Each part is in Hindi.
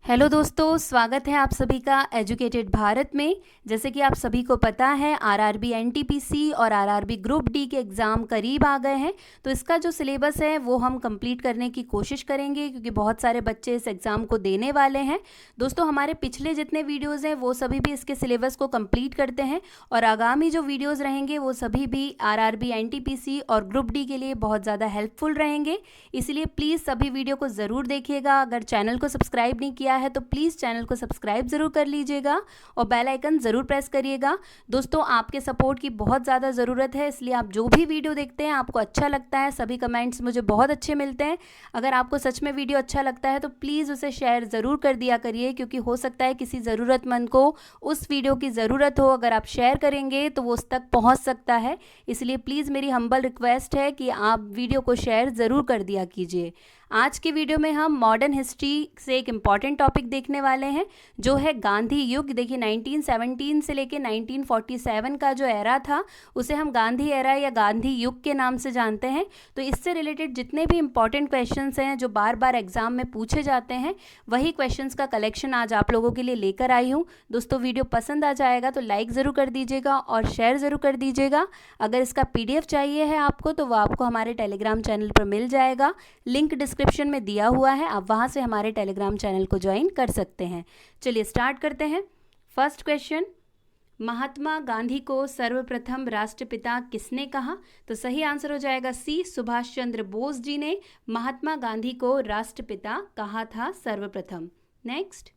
हेलो दोस्तों, स्वागत है आप सभी का एजुकेटेड भारत में। जैसे कि आप सभी को पता है, आरआरबी एनटीपीसी और आरआरबी ग्रुप डी के एग्ज़ाम करीब आ गए हैं। तो इसका जो सिलेबस है वो हम कंप्लीट करने की कोशिश करेंगे, क्योंकि बहुत सारे बच्चे इस एग्ज़ाम को देने वाले हैं। दोस्तों, हमारे पिछले जितने वीडियोज़ हैं वो सभी भी इसके सिलेबस को कंप्लीट करते हैं, और आगामी जो वीडियोज़ रहेंगे वो सभी भी आरआरबी एनटीपीसी और ग्रुप डी के लिए बहुत ज़्यादा हेल्पफुल रहेंगे। इसलिए प्लीज़ सभी वीडियो को ज़रूर देखिएगा। अगर चैनल को सब्सक्राइब नहीं किया है तो प्लीज़ चैनल को सब्सक्राइब ज़रूर कर लीजिएगा और बेल आइकन ज़रूर प्रेस करिएगा। दोस्तों, आपके सपोर्ट की बहुत ज़्यादा ज़रूरत है, इसलिए आप जो भी वीडियो देखते हैं आपको अच्छा लगता है, सभी कमेंट्स मुझे बहुत अच्छे मिलते हैं। अगर आपको सच में वीडियो अच्छा लगता है तो प्लीज़ उसे शेयर ज़रूर कर दिया करिए, क्योंकि हो सकता है किसी ज़रूरतमंद को उस वीडियो की ज़रूरत हो। अगर आप शेयर करेंगे तो वो उस तक पहुँच सकता है। इसलिए प्लीज़ मेरी हम्बल रिक्वेस्ट है कि आप वीडियो को शेयर ज़रूर कर दिया कीजिए। आज के वीडियो में हम मॉडर्न हिस्ट्री से एक इम्पॉर्टेंट टॉपिक देखने वाले हैं, जो है गांधी युग। देखिए, 1917 से लेके 1947 का जो एरा था उसे हम गांधी एरा या गांधी युग के नाम से जानते हैं। तो इससे रिलेटेड जितने भी इम्पॉर्टेंट क्वेश्चंस हैं जो बार बार एग्जाम में पूछे जाते हैं, वही क्वेश्चंस का कलेक्शन आज आप लोगों के लिए लेकर आई हूँ। दोस्तों, वीडियो पसंद आ जाएगा तो लाइक ज़रूर कर दीजिएगा और शेयर ज़रूर कर दीजिएगा। अगर इसका PDF चाहिए है आपको तो वो आपको हमारे टेलीग्राम चैनल पर मिल जाएगा। लिंक डिस्क्रिप्शन में दिया हुआ है, आप वहां से हमारे टेलीग्राम चैनल को ज्वाइन कर सकते हैं। चलिए स्टार्ट करते हैं। फर्स्ट क्वेश्चन, महात्मा गांधी को सर्वप्रथम राष्ट्रपिता किसने कहा? तो सही आंसर हो जाएगा सी, सुभाष चंद्र बोस जी ने महात्मा गांधी को राष्ट्रपिता कहा था सर्वप्रथम। नेक्स्ट,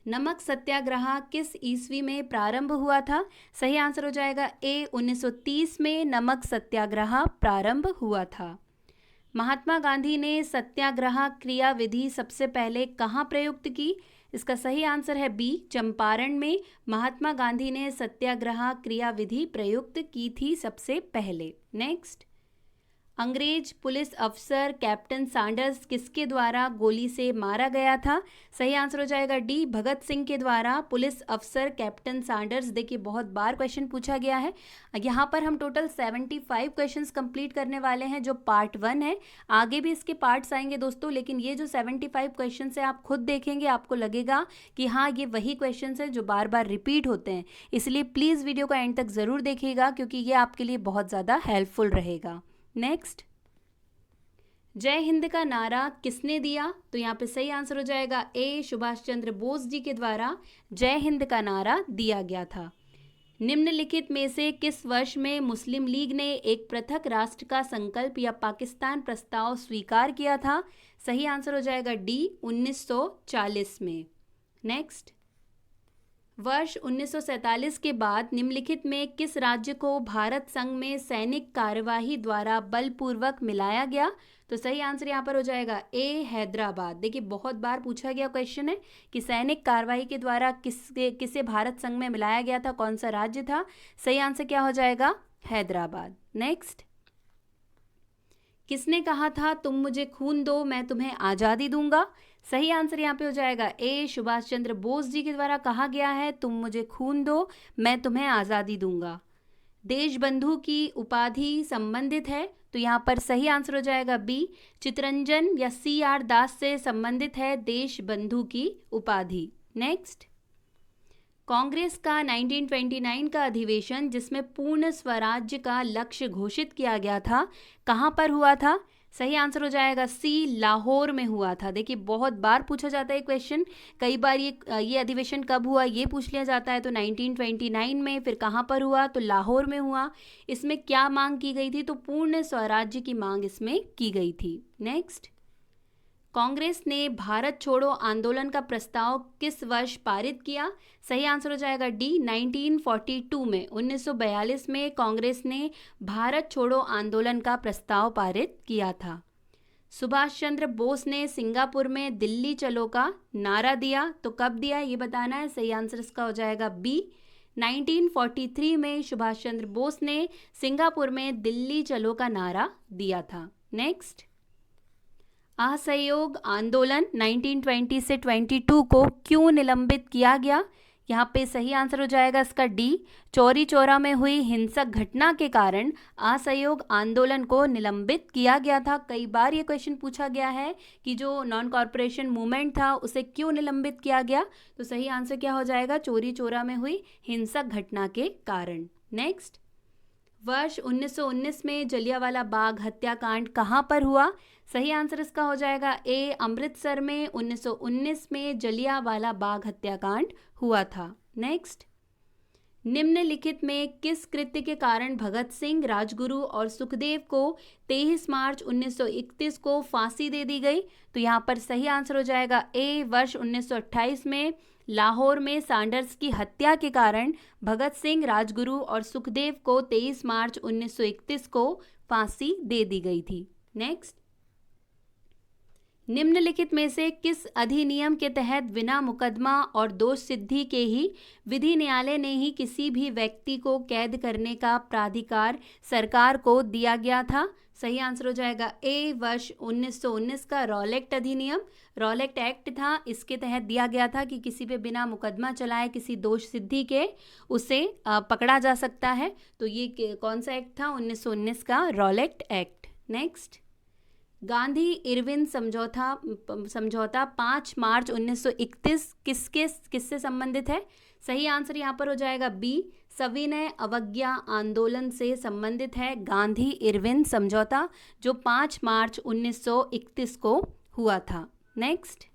नमक सत्याग्रह किस ईस्वी में प्रारंभ हुआ था? सही आंसर हो जाएगा ए, 1930 में नमक सत्याग्रह प्रारंभ हुआ था। महात्मा गांधी ने सत्याग्रह क्रियाविधि सबसे पहले कहाँ प्रयुक्त की? इसका सही आंसर है बी, चंपारण में महात्मा गांधी ने सत्याग्रह क्रियाविधि प्रयुक्त की थी सबसे पहले। नेक्स्ट, अंग्रेज पुलिस अफसर कैप्टन सैंडर्स किसके द्वारा गोली से मारा गया था? सही आंसर हो जाएगा डी, भगत सिंह के द्वारा पुलिस अफसर कैप्टन सैंडर्स। देखिए, बहुत बार क्वेश्चन पूछा गया है। यहाँ पर हम टोटल 75 क्वेश्चंस कंप्लीट करने वाले हैं, जो पार्ट 1 है। आगे भी इसके पार्ट्स आएंगे दोस्तों, लेकिन ये जो 75 क्वेश्चन है आप खुद देखेंगे, आपको लगेगा कि हाँ, ये वही क्वेश्चन है जो बार बार रिपीट होते हैं। इसलिए प्लीज़ वीडियो को एंड तक ज़रूर देखिएगा, क्योंकि ये आपके लिए बहुत ज़्यादा हेल्पफुल रहेगा। नेक्स्ट, जय हिंद का नारा किसने दिया? तो यहाँ पे सही आंसर हो जाएगा ए, सुभाष चंद्र बोस जी के द्वारा जय हिंद का नारा दिया गया था। निम्नलिखित में से किस वर्ष में मुस्लिम लीग ने एक पृथक राष्ट्र का संकल्प या पाकिस्तान प्रस्ताव स्वीकार किया था? सही आंसर हो जाएगा डी, 1940 में। नेक्स्ट, वर्ष 1947 के बाद निम्नलिखित में किस राज्य को भारत संघ में सैनिक कार्यवाही द्वारा बलपूर्वक मिलाया गया? तो सही आंसर यहाँ पर हो जाएगा ए, हैदराबाद। देखिए, बहुत बार पूछा गया क्वेश्चन है कि सैनिक कार्यवाही के द्वारा किसे भारत संघ में मिलाया गया था, कौन सा राज्य था? सही आंसर क्या हो जाएगा? हैदराबाद। नेक्स्ट, किसने कहा था तुम मुझे खून दो मैं तुम्हें आज़ादी दूंगा? सही आंसर यहाँ पे हो जाएगा ए, सुभाष चंद्र बोस जी के द्वारा कहा गया है तुम मुझे खून दो मैं तुम्हें आज़ादी दूंगा। देशबंधु की उपाधि संबंधित है, तो यहाँ पर सही आंसर हो जाएगा बी, चितरंजन या CR दास से संबंधित है देशबंधु की उपाधि। नेक्स्ट, कांग्रेस का 1929 का अधिवेशन जिसमें पूर्ण स्वराज्य का लक्ष्य घोषित किया गया था, कहाँ पर हुआ था? सही आंसर हो जाएगा सी, लाहौर में हुआ था। देखिए, बहुत बार पूछा जाता है क्वेश्चन, कई बार ये अधिवेशन कब हुआ ये पूछ लिया जाता है। तो 1929 में, फिर कहाँ पर हुआ? तो लाहौर में हुआ। इसमें क्या मांग की गई थी? तो पूर्ण स्वराज्य की मांग इसमें की गई थी। नेक्स्ट, कांग्रेस ने भारत छोड़ो आंदोलन का प्रस्ताव किस वर्ष पारित किया? सही आंसर हो जाएगा डी, 1942 में। 1942 में कांग्रेस ने भारत छोड़ो आंदोलन का प्रस्ताव पारित किया था। सुभाष चंद्र बोस ने सिंगापुर में दिल्ली चलो का नारा दिया, तो कब दिया ये बताना है। सही आंसर इसका हो जाएगा बी, 1943 में सुभाष चंद्र बोस ने सिंगापुर में दिल्ली चलो का नारा दिया था। नेक्स्ट, असहयोग आंदोलन 1920 से 22 को क्यों निलंबित किया गया? यहाँ पे सही आंसर हो जाएगा इसका डी। चौरी चौरा में हुई हिंसक घटना के कारण असहयोग आंदोलन को निलंबित किया गया था। कई बार ये क्वेश्चन पूछा गया है कि जो नॉन कॉरपोरेशन मूवमेंट था उसे क्यों निलंबित किया गया, तो सही आंसर क्या हो जाएगा, चौरी चौरा में हुई हिंसक घटना के कारण। नेक्स्ट, वर्ष 1919 में जलियांवाला बाग हत्याकांड कहाँ पर हुआ? सही आंसर इसका हो जाएगा ए, अमृतसर में 1919 में जलियांवाला बाग हत्याकांड हुआ था। नेक्स्ट, निम्नलिखित में किस कृत्य के कारण भगत सिंह, राजगुरु और सुखदेव को 23 मार्च 1931 को फांसी दे दी गई? तो यहाँ पर सही आंसर हो जाएगा ए, वर्ष 1928 में लाहौर में सैंडर्स की हत्या के कारण भगत सिंह, राजगुरु और सुखदेव को 23 मार्च 1931 को फांसी दे दी गई थी। नेक्स्ट, निम्नलिखित में से किस अधिनियम के तहत बिना मुकदमा और दोष सिद्धि के ही विधि न्यायालय ने ही किसी भी व्यक्ति को कैद करने का प्राधिकार सरकार को दिया गया था? सही आंसर हो जाएगा ए, वर्ष 1919 का रॉलेक्ट अधिनियम, रॉलेक्ट एक्ट था, इसके तहत दिया गया था कि किसी पे बिना मुकदमा चलाए किसी दोष सिद्धि के उसे पकड़ा जा सकता है। तो ये कौन सा एक्ट था? 1919 का रॉलेक्ट एक्ट। नेक्स्ट, गांधी इरविन समझौता 5 मार्च 1931 किससे संबंधित है? सही आंसर यहाँ पर हो जाएगा बी, सविनय अवज्ञा आंदोलन से संबंधित है गांधी इरविन समझौता, जो 5 मार्च 1931 को हुआ था। नेक्स्ट,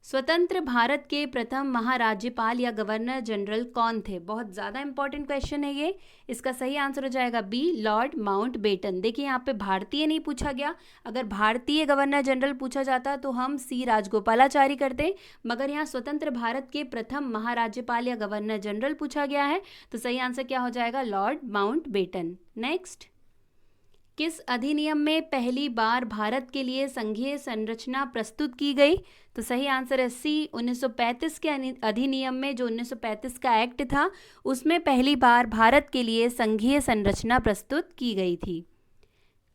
स्वतंत्र भारत के प्रथम महाराज्यपाल या गवर्नर जनरल कौन थे? बहुत ज़्यादा इंपॉर्टेंट क्वेश्चन है ये। इसका सही आंसर हो जाएगा बी, लॉर्ड माउंटबेटन। देखिए यहाँ पे भारतीय नहीं पूछा गया, अगर भारतीय गवर्नर जनरल पूछा जाता तो हम सी राजगोपालाचारी करते, मगर यहाँ स्वतंत्र भारत के प्रथम महाराज्यपाल या गवर्नर जनरल पूछा गया है, तो सही आंसर क्या हो जाएगा, लॉर्ड माउंटबेटन। नेक्स्ट, किस अधिनियम में पहली बार भारत के लिए संघीय संरचना प्रस्तुत की गई? तो सही आंसर है सी, 1935 के अधिनियम में, जो 1935 का एक्ट था उसमें पहली बार भारत के लिए संघीय संरचना प्रस्तुत की गई थी।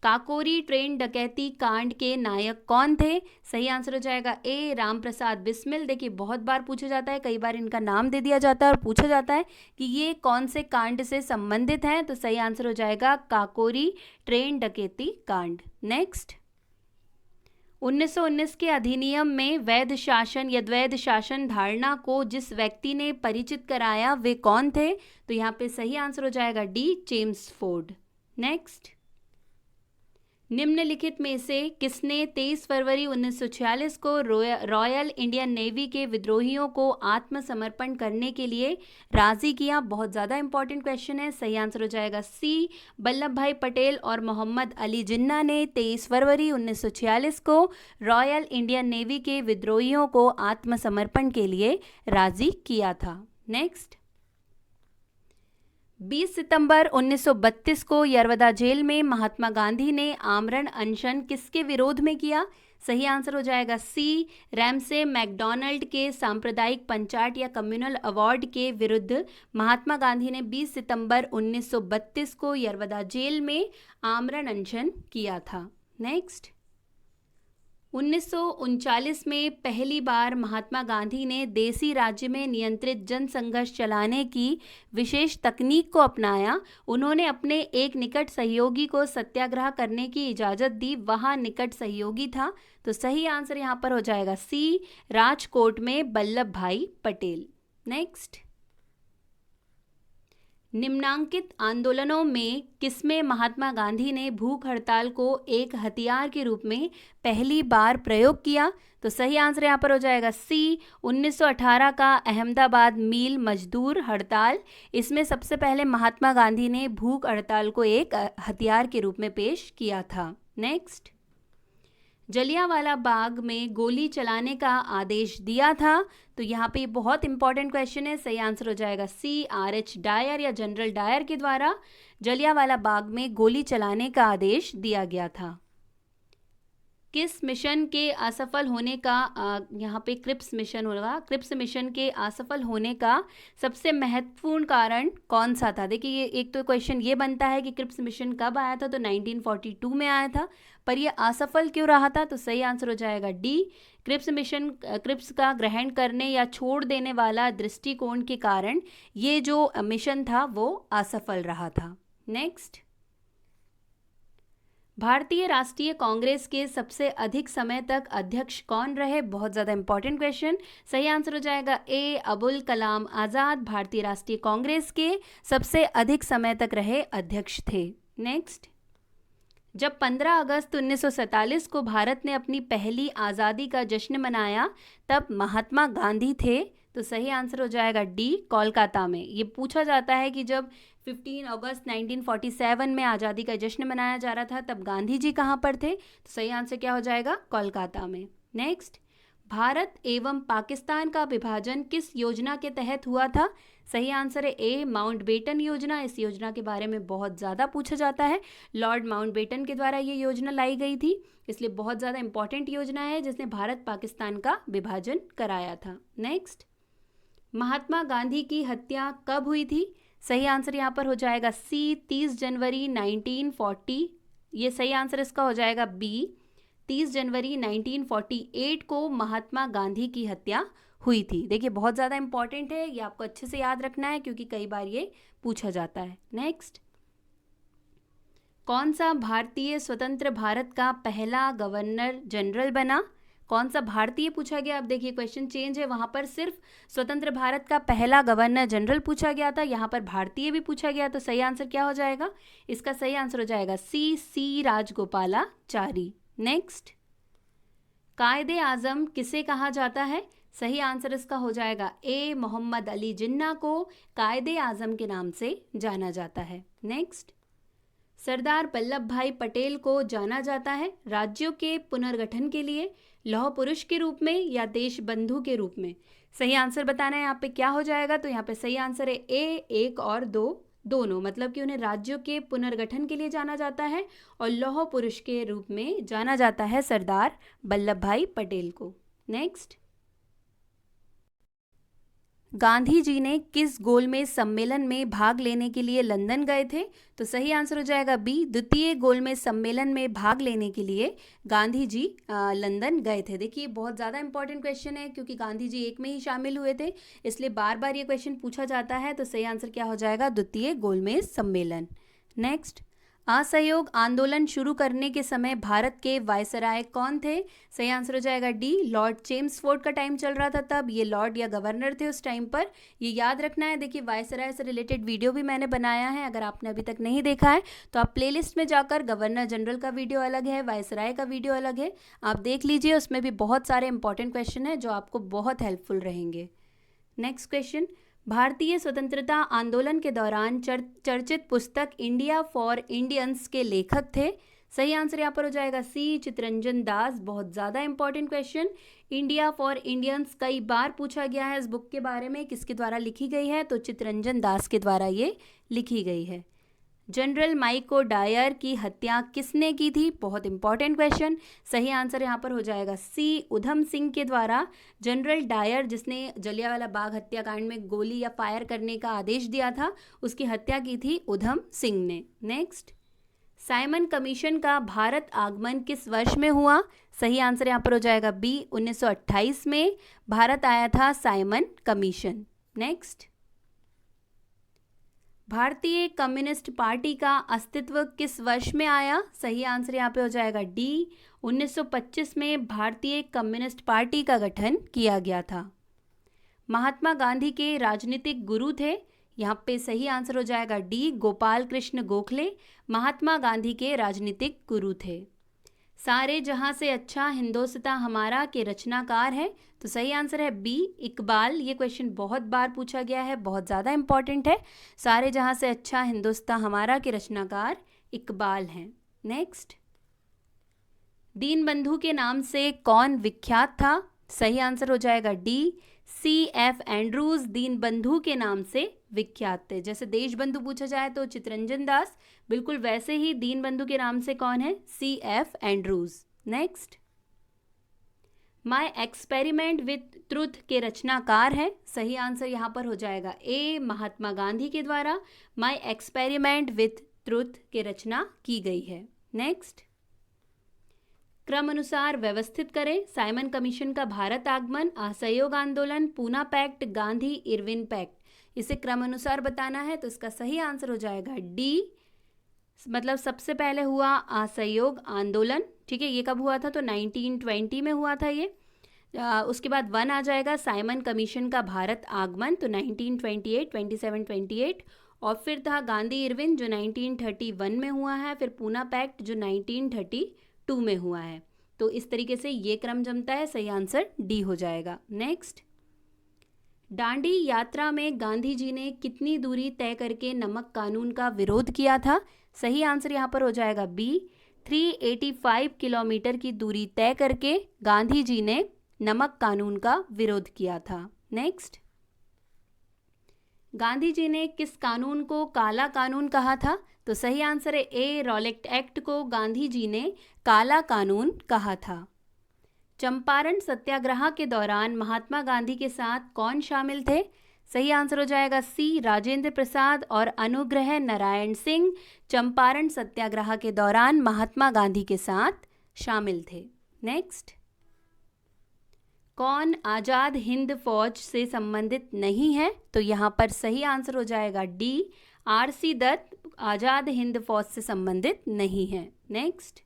काकोरी ट्रेन डकैती कांड के नायक कौन थे? सही आंसर हो जाएगा ए, रामप्रसाद बिस्मिल। देखिए बहुत बार पूछा जाता है, कई बार इनका नाम दे दिया जाता है और पूछा जाता है कि ये कौन से कांड से संबंधित हैं, तो सही आंसर हो जाएगा काकोरी ट्रेन डकैती कांड। नेक्स्ट, 1919 के अधिनियम में वैध शासन या द्वैध शासन धारणा को जिस व्यक्ति ने परिचित कराया वे कौन थे? तो यहाँ पे सही आंसर हो जाएगा डी, जेम्स फोर्ड। नेक्स्ट, निम्नलिखित में से किसने 23 फरवरी 1946 को रॉयल इंडियन नेवी के विद्रोहियों को आत्मसमर्पण करने के लिए राजी किया? बहुत ज़्यादा इंपॉर्टेंट क्वेश्चन है। सही आंसर हो जाएगा सी, वल्लभ भाई पटेल और मोहम्मद अली जिन्ना ने 23 फरवरी 1946 को रॉयल इंडियन नेवी के विद्रोहियों को आत्मसमर्पण के लिए राजी किया था। नेक्स्ट, 20 सितंबर 1932 को यरवदा जेल में महात्मा गांधी ने आमरण अनशन किसके विरोध में किया? सही आंसर हो जाएगा सी, रैमसे मैकडॉनल्ड के सांप्रदायिक पंचायत या कम्युनल अवार्ड के विरुद्ध महात्मा गांधी ने 20 सितंबर 1932 को यरवदा जेल में आमरण अनशन किया था। नेक्स्ट, 1939 में पहली बार महात्मा गांधी ने देसी राज्य में नियंत्रित जनसंघर्ष चलाने की विशेष तकनीक को अपनाया। उन्होंने अपने एक निकट सहयोगी को सत्याग्रह करने की इजाज़त दी, वह निकट सहयोगी था, तो सही आंसर यहाँ पर हो जाएगा सी, राजकोट में वल्लभ भाई पटेल। नेक्स्ट, निम्नांकित आंदोलनों में किसमें महात्मा गांधी ने भूख हड़ताल को एक हथियार के रूप में पहली बार प्रयोग किया? तो सही आंसर यहाँ पर हो जाएगा सी, 1918 का अहमदाबाद मील मजदूर हड़ताल। इसमें सबसे पहले महात्मा गांधी ने भूख हड़ताल को एक हथियार के रूप में पेश किया था। नेक्स्ट, जलियांवाला बाग में गोली चलाने का आदेश दिया था? तो यहाँ पे बहुत इंपॉर्टेंट क्वेश्चन है। सही आंसर हो जाएगा सी, आर.एच. डायर या जनरल डायर के द्वारा जलियांवाला बाग में गोली चलाने का आदेश दिया गया था। किस मिशन के असफल होने का यहाँ पे क्रिप्स मिशन होगा, क्रिप्स मिशन के असफल होने का सबसे महत्वपूर्ण कारण कौन सा था? देखिए ये एक तो क्वेश्चन ये बनता है कि क्रिप्स मिशन कब आया था, तो 1942 में आया था, पर ये असफल क्यों रहा था? तो सही आंसर हो जाएगा डी, क्रिप्स मिशन, क्रिप्स का ग्रहण करने या छोड़ देने वाला दृष्टिकोण के कारण ये जो मिशन था वो असफल रहा था। नेक्स्ट, भारतीय राष्ट्रीय कांग्रेस के सबसे अधिक समय तक अध्यक्ष कौन रहे? बहुत ज़्यादा इंपॉर्टेंट क्वेश्चन। सही आंसर हो जाएगा ए, अबुल कलाम आज़ाद भारतीय राष्ट्रीय कांग्रेस के सबसे अधिक समय तक रहे अध्यक्ष थे। नेक्स्ट, जब 15 अगस्त 1947 को भारत ने अपनी पहली आज़ादी का जश्न मनाया तब महात्मा गांधी थे? तो सही आंसर हो जाएगा डी, कोलकाता में। ये पूछा जाता है कि जब 15 अगस्त 1947 में आज़ादी का जश्न मनाया जा रहा था तब गांधी जी कहाँ पर थे? तो सही आंसर क्या हो जाएगा? कोलकाता में। नेक्स्ट, भारत एवं पाकिस्तान का विभाजन किस योजना के तहत हुआ था? सही आंसर है ए, माउंटबेटन योजना। इस योजना के बारे में बहुत ज़्यादा पूछा जाता है। लॉर्ड माउंटबेटन के द्वारा ये योजना लाई गई थी, इसलिए बहुत ज़्यादा इंपॉर्टेंट योजना है जिसने भारत पाकिस्तान का विभाजन कराया था। नेक्स्ट, महात्मा गांधी की हत्या कब हुई थी? सही आंसर यहाँ पर हो जाएगा सी, 30 जनवरी 1940। ये सही आंसर इसका हो जाएगा बी, 30 जनवरी 1948 को महात्मा गांधी की हत्या हुई थी। देखिए बहुत ज़्यादा इंपॉर्टेंट है, ये आपको अच्छे से याद रखना है क्योंकि कई बार ये पूछा जाता है। नेक्स्ट, कौन सा भारतीय स्वतंत्र भारत का पहला गवर्नर जनरल बना? कौन सा भारतीय पूछा गया। अब देखिए क्वेश्चन चेंज है, वहाँ पर सिर्फ स्वतंत्र भारत का पहला गवर्नर जनरल पूछा गया था, यहाँ पर भारतीय भी पूछा गया। तो सही आंसर क्या हो जाएगा? इसका सही आंसर हो जाएगा सी, सी राजगोपालाचारी। नेक्स्ट, कायदे आजम किसे कहा जाता है? सही आंसर इसका हो जाएगा ए, मोहम्मद अली जिन्ना को कायदे आजम के नाम से जाना जाता है। नेक्स्ट, सरदार वल्लभ भाई पटेल को जाना जाता है राज्यों के पुनर्गठन के लिए, लौह पुरुष के रूप में या देश बंधु के रूप में? सही आंसर बताना है यहाँ पे क्या हो जाएगा। तो यहाँ पे सही आंसर है ए, एक और दो, दोनों। मतलब कि उन्हें राज्यों के पुनर्गठन के लिए जाना जाता है और लौह पुरुष के रूप में जाना जाता है सरदार वल्लभ भाई पटेल को। नेक्स्ट, गांधी जी ने किस गोलमेज सम्मेलन में भाग लेने के लिए लंदन गए थे? तो सही आंसर हो जाएगा बी, द्वितीय गोलमेज सम्मेलन में भाग लेने के लिए गांधी जी लंदन गए थे। देखिए बहुत ज़्यादा इंपॉर्टेंट क्वेश्चन है क्योंकि गांधी जी एक में ही शामिल हुए थे, इसलिए बार बार ये क्वेश्चन पूछा जाता है। तो सही आंसर क्या हो जाएगा? द्वितीय गोलमेज सम्मेलन। नेक्स्ट, असहयोग आंदोलन शुरू करने के समय भारत के वायसराय कौन थे? सही आंसर हो जाएगा डी, लॉर्ड चेम्सफोर्ड का टाइम चल रहा था तब, ये लॉर्ड या गवर्नर थे उस टाइम पर, ये याद रखना है। देखिए वायसराय से रिलेटेड वीडियो भी मैंने बनाया है, अगर आपने अभी तक नहीं देखा है तो आप प्लेलिस्ट में जाकर गवर्नर जनरल का वीडियो अलग है, वायसराय का वीडियो अलग है, आप देख लीजिए। उसमें भी बहुत सारे इंपॉर्टेंट क्वेश्चन हैं जो आपको बहुत हेल्पफुल रहेंगे। नेक्स्ट क्वेश्चन, भारतीय स्वतंत्रता आंदोलन के दौरान चर्चित पुस्तक इंडिया फॉर इंडियंस के लेखक थे? सही आंसर यहाँ पर हो जाएगा सी, चित्तरंजन दास। बहुत ज़्यादा important question, India for Indians कई बार पूछा गया है। इस बुक के बारे में किसके द्वारा लिखी गई है? तो चित्तरंजन दास के द्वारा ये लिखी गई है। जनरल माइको डायर की हत्या किसने की थी? बहुत इंपॉर्टेंट क्वेश्चन। सही आंसर यहाँ पर हो जाएगा सी, उधम सिंह के द्वारा। जनरल डायर जिसने जलियांवाला बाग हत्याकांड में गोली या फायर करने का आदेश दिया था, उसकी हत्या की थी उधम सिंह ने। नेक्स्ट, साइमन कमीशन का भारत आगमन किस वर्ष में हुआ? सही आंसर यहाँ पर हो जाएगा बी, 1928 में भारत आया था साइमन कमीशन। नेक्स्ट, भारतीय कम्युनिस्ट पार्टी का अस्तित्व किस वर्ष में आया? सही आंसर यहाँ पे हो जाएगा डी, 1925 में भारतीय कम्युनिस्ट पार्टी का गठन किया गया था। महात्मा गांधी के राजनीतिक गुरु थे? यहाँ पे सही आंसर हो जाएगा डी, गोपाल कृष्ण गोखले महात्मा गांधी के राजनीतिक गुरु थे। सारे जहां से अच्छा हिंदोस्तां हमारा के रचनाकार है? तो सही आंसर है बी, इकबाल। ये क्वेश्चन बहुत बार पूछा गया है, बहुत ज़्यादा इंपॉर्टेंट है। सारे जहां से अच्छा हिंदोस्तां हमारा के रचनाकार इकबाल हैं। नेक्स्ट, दीनबंधु के नाम से कौन विख्यात था? सही आंसर हो जाएगा डी, C.F. एंड्रूज दीनबंधु के नाम से विख्यात थे। जैसे देशबंधु पूछा जाए तो चित्तरंजन दास, बिल्कुल वैसे ही दीनबंधु के नाम से कौन है? C.F. Andrews. Next, my experiment with truth के रचनाकार हैं, सही आंसर यहाँ पर हो जाएगा ए, महात्मा गांधी के द्वारा माई एक्सपेरिमेंट विथ ट्रुथ के रचना की गई है। नेक्स्ट, क्रम अनुसार व्यवस्थित करें, साइमन कमीशन का भारत आगमन, असहयोग आंदोलन, Poona pact, Gandhi Irwin pact. इसे क्रम अनुसार बताना है तो इसका सही आंसर हो जाएगा डी, मतलब सबसे पहले हुआ असहयोग आंदोलन, ठीक है, ये कब हुआ था तो 1920 में हुआ था ये। उसके बाद 1 आ जाएगा साइमन कमीशन का भारत आगमन, तो 1928, 27, 28, और फिर था गांधी इरविन जो 1931 में हुआ है, फिर पूना पैक्ट जो 1932 में हुआ है। तो इस तरीके से ये क्रम जमता है, सही आंसर डी हो जाएगा। नेक्स्ट, दांडी यात्रा में गांधी जी ने कितनी दूरी तय करके नमक कानून का विरोध किया था, सही आंसर यहाँ पर हो जाएगा बी, 385 किलोमीटर की दूरी तय करके गांधी जी ने नमक कानून का विरोध किया था। नेक्स्ट, गांधी जी ने किस कानून को काला कानून कहा था, तो सही आंसर है ए, रॉलेट एक्ट को गांधी जी ने काला कानून कहा था। चंपारण सत्याग्रह के दौरान महात्मा गांधी के साथ कौन शामिल थे, सही आंसर हो जाएगा सी, राजेंद्र प्रसाद और अनुग्रह नारायण सिंह चंपारण सत्याग्रह के दौरान महात्मा गांधी के साथ शामिल थे। नेक्स्ट, कौन आज़ाद हिंद फौज से संबंधित नहीं है, तो यहाँ पर सही आंसर हो जाएगा डी, आर.सी. दत्त आज़ाद हिंद फौज से संबंधित नहीं है। नेक्स्ट,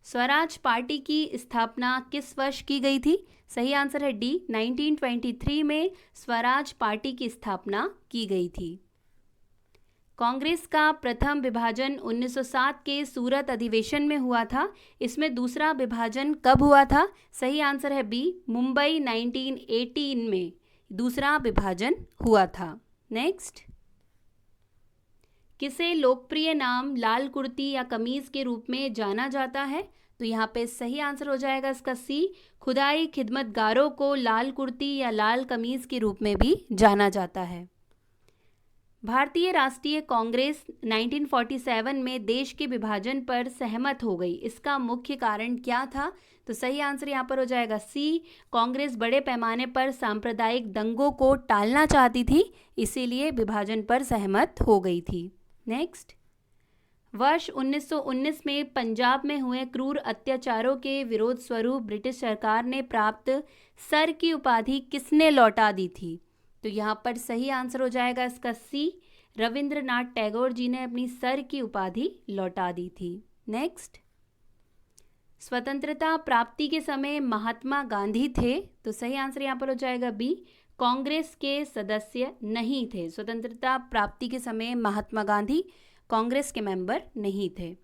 स्वराज पार्टी की स्थापना किस वर्ष की गई थी, सही आंसर है डी, 1923 में स्वराज पार्टी की स्थापना की गई थी। कांग्रेस का प्रथम विभाजन 1907 के सूरत अधिवेशन में हुआ था, इसमें दूसरा विभाजन कब हुआ था, सही आंसर है बी, मुंबई 1918 में दूसरा विभाजन हुआ था। नेक्स्ट, किसे लोकप्रिय नाम लाल कुर्ती या कमीज के रूप में जाना जाता है, तो यहाँ पे सही आंसर हो जाएगा इसका सी, खुदाई खिदमतगारों को लाल कुर्ती या लाल कमीज के रूप में भी जाना जाता है। भारतीय राष्ट्रीय कांग्रेस 1947 में देश के विभाजन पर सहमत हो गई, इसका मुख्य कारण क्या था, तो सही आंसर यहाँ पर हो जाएगा सी, कांग्रेस बड़े पैमाने पर सांप्रदायिक दंगों को टालना चाहती थी, इसीलिए विभाजन पर सहमत हो गई थी। नेक्स्ट, वर्ष 1919 में पंजाब में हुए क्रूर अत्याचारों के विरोध स्वरूप ब्रिटिश सरकार ने प्राप्त सर की उपाधि किसने लौटा दी थी, तो यहाँ पर सही आंसर हो जाएगा इसका सी, रविंद्रनाथ टैगोर जी ने अपनी सर की उपाधि लौटा दी थी। नेक्स्ट, स्वतंत्रता प्राप्ति के समय महात्मा गांधी थे, तो सही आंसर यहाँ पर हो जाएगा बी, कांग्रेस के सदस्य नहीं थे। स्वतंत्रता प्राप्ति के समय महात्मा गांधी कांग्रेस के मेंबर नहीं थे।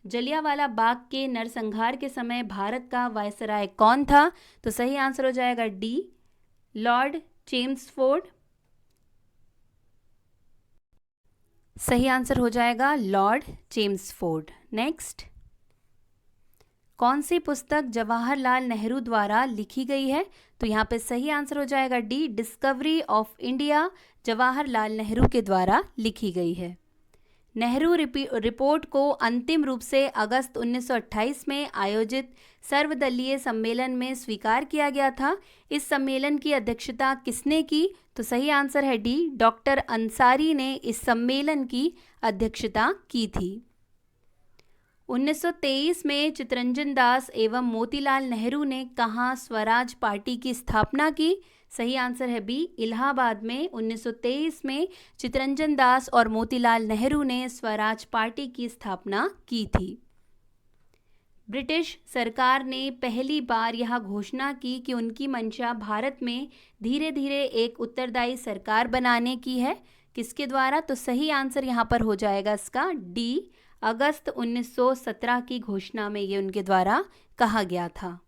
जलियांवाला बाग के नरसंहार के समय भारत का वायसराय कौन था, तो सही आंसर हो जाएगा डी, लॉर्ड चेम्सफोर्ड। सही आंसर हो जाएगा लॉर्ड चेम्सफोर्ड। नेक्स्ट, कौन सी पुस्तक जवाहरलाल नेहरू द्वारा लिखी गई है, तो यहाँ पे सही आंसर हो जाएगा D, discovery of India Jawaharlal Nehru के द्वारा लिखी गई है। नेहरू रिपोर्ट को अंतिम रूप से अगस्त 1928 में आयोजित सर्वदलीय सम्मेलन में स्वीकार किया गया था। इस सम्मेलन की अध्यक्षता किसने की, तो सही आंसर है डी, डॉक्टर अंसारी ने इस सम्मेलन की अध्यक्षता की थी। 1923 में चितरंजन दास एवं मोतीलाल नेहरू ने कहाँ स्वराज पार्टी की स्थापना की, सही आंसर है बी, इलाहाबाद में 1923 में चितरंजन दास और मोतीलाल नेहरू ने स्वराज पार्टी की स्थापना की थी। ब्रिटिश सरकार ने पहली बार यह घोषणा की कि उनकी मंशा भारत में धीरे धीरे एक उत्तरदायी सरकार बनाने की है, किसके द्वारा, तो सही आंसर यहाँ पर हो जाएगा इसका डी, अगस्त 1917 की घोषणा में ये उनके द्वारा कहा गया था।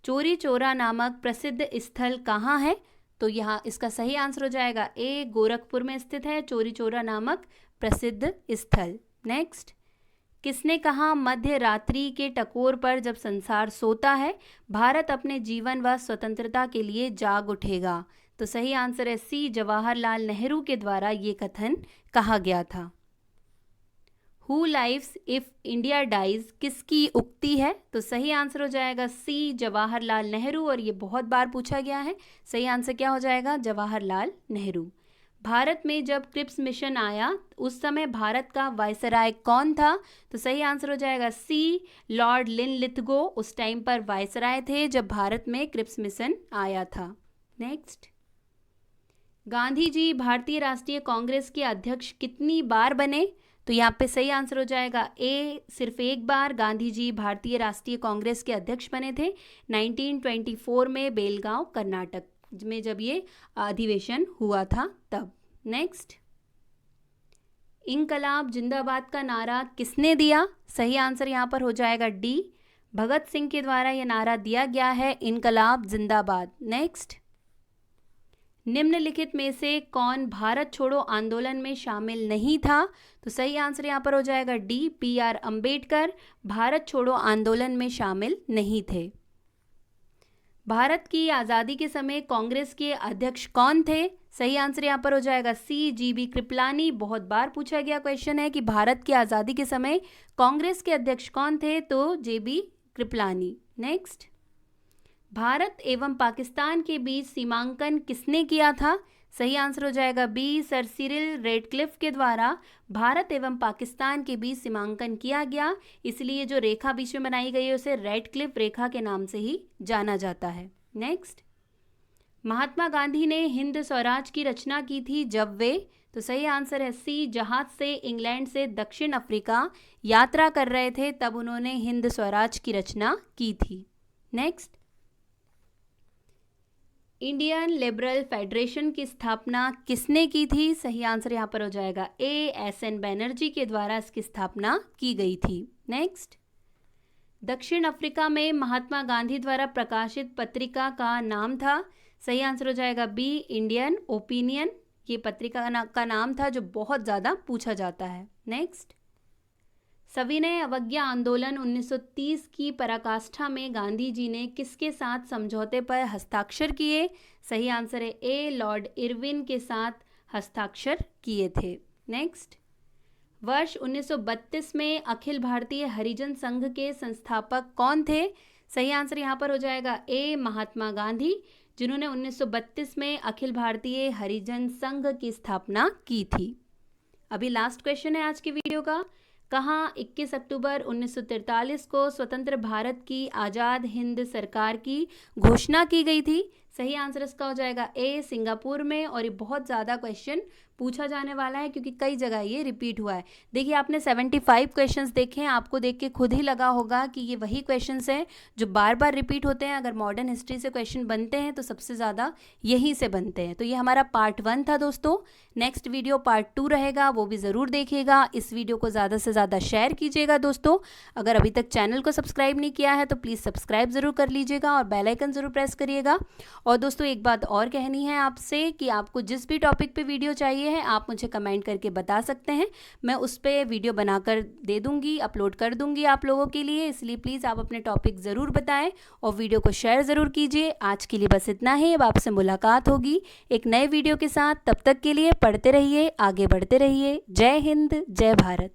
चोरी चौरा नामक प्रसिद्ध स्थल कहाँ है, तो यहाँ इसका सही आंसर हो जाएगा ए, गोरखपुर में स्थित है चोरी चौरा नामक प्रसिद्ध स्थल। नेक्स्ट, किसने कहा मध्य रात्रि के टकोर पर जब संसार सोता है भारत अपने जीवन व स्वतंत्रता के लिए जाग उठेगा, तो सही आंसर है सी, जवाहरलाल नेहरू के द्वारा ये कथन कहा गया था। Who lives if India dies किसकी उक्ति है? तो सही आंसर हो जाएगा सी, जवाहरलाल नेहरू, और ये बहुत बार पूछा गया है। सही आंसर क्या हो जाएगा? जवाहरलाल नेहरू। भारत में जब क्रिप्स मिशन आया उस समय भारत का वायसराय कौन था? तो सही आंसर हो जाएगा सी, लॉर्ड लिनलिथगो उस टाइम पर वायसराय थे जब भारत में क्रिप्स मिशन आया था। नेक्स्ट, गांधी जी भारतीय राष्ट्रीय कांग्रेस के अध्यक्ष कितनी बार बने? तो यहाँ पे सही आंसर हो जाएगा ए, सिर्फ एक बार गांधी जी भारतीय राष्ट्रीय कांग्रेस के अध्यक्ष बने थे 1924 में बेलगांव कर्नाटक में जब ये अधिवेशन हुआ था तब। नेक्स्ट, इंकलाब जिंदाबाद का नारा किसने दिया? सही आंसर यहाँ पर हो जाएगा डी, भगत सिंह के द्वारा यह नारा दिया गया है, इंकलाब जिंदाबाद। नेक्स्ट, निम्नलिखित में से कौन भारत छोड़ो आंदोलन में शामिल नहीं था? तो सही आंसर यहाँ पर हो जाएगा डी, पी.आर. अंबेडकर भारत छोड़ो आंदोलन में शामिल नहीं थे। भारत की आज़ादी के समय कांग्रेस के अध्यक्ष कौन थे? सही आंसर यहाँ पर हो जाएगा सी, जी.बी. कृपलानी। बहुत बार पूछा गया क्वेश्चन है कि भारत की आज़ादी के समय कांग्रेस के अध्यक्ष कौन थे? तो जे.बी. कृपलानी। नेक्स्ट, भारत एवं पाकिस्तान के बीच सीमांकन किसने किया था? सही आंसर हो जाएगा बी, सर सिरिल रेडक्लिफ के द्वारा भारत एवं पाकिस्तान के बीच सीमांकन किया गया, इसलिए जो रेखा बीच में बनाई गई है उसे रेडक्लिफ रेखा के नाम से ही जाना जाता है। नेक्स्ट, महात्मा गांधी ने हिंद स्वराज की रचना की थी जब वे? तो सही आंसर है सी, जहाज से इंग्लैंड से दक्षिण अफ्रीका यात्रा कर रहे थे तब उन्होंने हिंद स्वराज की रचना की थी। नेक्स्ट, इंडियन लिबरल फेडरेशन की स्थापना किसने की थी? सही आंसर यहाँ पर हो जाएगा ए, एस.एन. बैनर्जी के द्वारा इसकी स्थापना की गई थी। नेक्स्ट, दक्षिण अफ्रीका में महात्मा गांधी द्वारा प्रकाशित पत्रिका का नाम था? सही आंसर हो जाएगा बी, इंडियन ओपिनियन। ये पत्रिका का नाम था जो बहुत ज़्यादा पूछा जाता है। नेक्स्ट, सविनय अवज्ञा आंदोलन 1930 की पराकाष्ठा में गांधी जी ने किसके साथ समझौते पर हस्ताक्षर किए? सही आंसर है ए, लॉर्ड इरविन के साथ हस्ताक्षर किए थे। नेक्स्ट, वर्ष 1932 में अखिल भारतीय हरिजन संघ के संस्थापक कौन थे? सही आंसर यहाँ पर हो जाएगा ए, महात्मा गांधी, जिन्होंने 1932 में अखिल भारतीय हरिजन संघ की स्थापना की थी। अभी लास्ट क्वेश्चन है आज की वीडियो का, कहाँ 21 अक्टूबर 1943 को स्वतंत्र भारत की आज़ाद हिंद सरकार की घोषणा की गई थी? सही आंसर इसका हो जाएगा ए, सिंगापुर में। और ये बहुत ज़्यादा क्वेश्चन पूछा जाने वाला है क्योंकि कई जगह ये रिपीट हुआ है। देखिए, आपने 75 क्वेश्चंस देखे हैं, आपको देख के खुद ही लगा होगा कि ये वही क्वेश्चंस हैं जो बार बार रिपीट होते हैं। अगर मॉडर्न हिस्ट्री से क्वेश्चन बनते हैं तो सबसे ज़्यादा यहीं से बनते हैं। तो ये हमारा पार्ट 1 था दोस्तों। नेक्स्ट वीडियो पार्ट 2 रहेगा, वो भी ज़रूर देखिएगा। इस वीडियो को ज़्यादा से ज़्यादा शेयर कीजिएगा दोस्तों। अगर अभी तक चैनल को सब्सक्राइब नहीं किया है तो प्लीज़ सब्सक्राइब ज़रूर कर लीजिएगा और बेल आइकन ज़रूर प्रेस करिएगा। और दोस्तों, एक बात और कहनी है आपसे कि आपको जिस भी टॉपिक पे वीडियो चाहिए है आप मुझे कमेंट करके बता सकते हैं, मैं उस पर वीडियो बनाकर दे दूंगी, अपलोड कर दूंगी आप लोगों के लिए। इसलिए प्लीज़ आप अपने टॉपिक ज़रूर बताएं और वीडियो को शेयर ज़रूर कीजिए। आज के लिए बस इतना ही, अब आपसे मुलाकात होगी एक नए वीडियो के साथ। तब तक के लिए पढ़ते रहिए, आगे बढ़ते रहिए। जय हिंद, जय भारत।